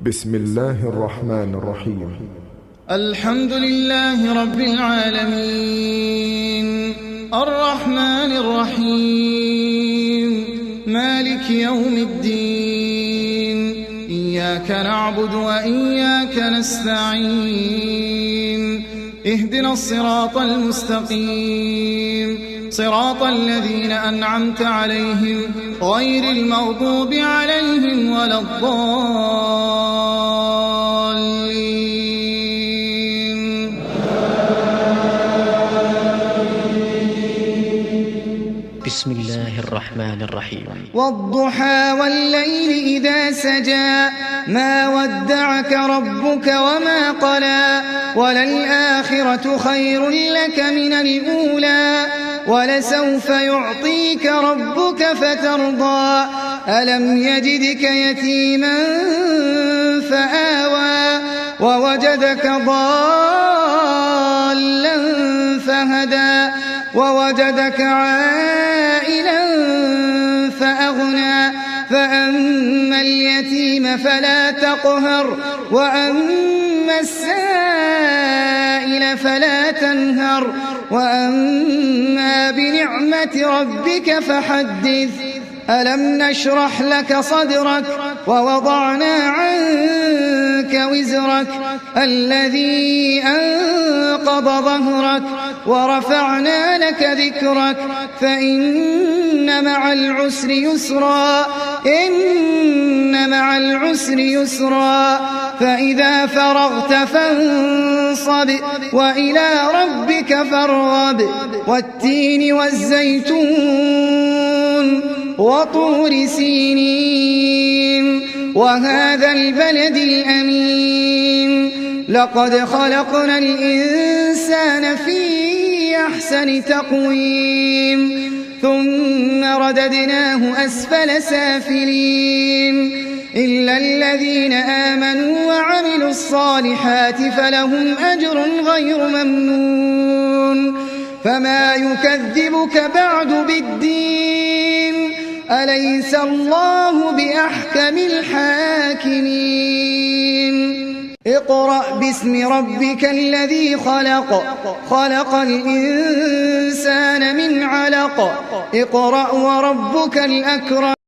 بسم الله الرحمن الرحيم. الحمد لله رب العالمين الرحمن الرحيم مالك يوم الدين إياك نعبد وإياك نستعين اهدنا الصراط المستقيم صراط الذين أنعمت عليهم غير المغضوب عليهم ولا الضالين. بسم الله الرحمن الرحيم. والضحى والليل إذا سجى ما ودعك ربك وما قلى وللآخرة خير لك من الأولى ولسوف يعطيك ربك فترضى ألم يجدك يتيما فآوى ووجدك ضالا فهدى ووجدك عائلا فأغنى فأما اليتيم فلا تقهر وأما السائل فلا تنهر وأما بنعمة ربك فحدث ألم نشرح لك صدرك ووضعنا عنك وزرك الذي أنقض ظهرك ورفعنا لك ذكرك فإن مع العسر يسرا إن مع العسر يسرا فإذا فرغت فانصب وإلى ربك فارغب والتين والزيتون وطور سينين وهذا البلد الأمين لقد خلقنا الإنسان في أحسن تقويم ثم رددناه أسفل سافلين إلا الذين آمنوا وعملوا الصالحات فلهم أجر غير ممنون فما يكذبك بعد بالدين أليس الله بأحكم الحاكمين اقرأ باسم ربك الذي خلق خلق الإنسان من علق اقرأ وربك الأكرم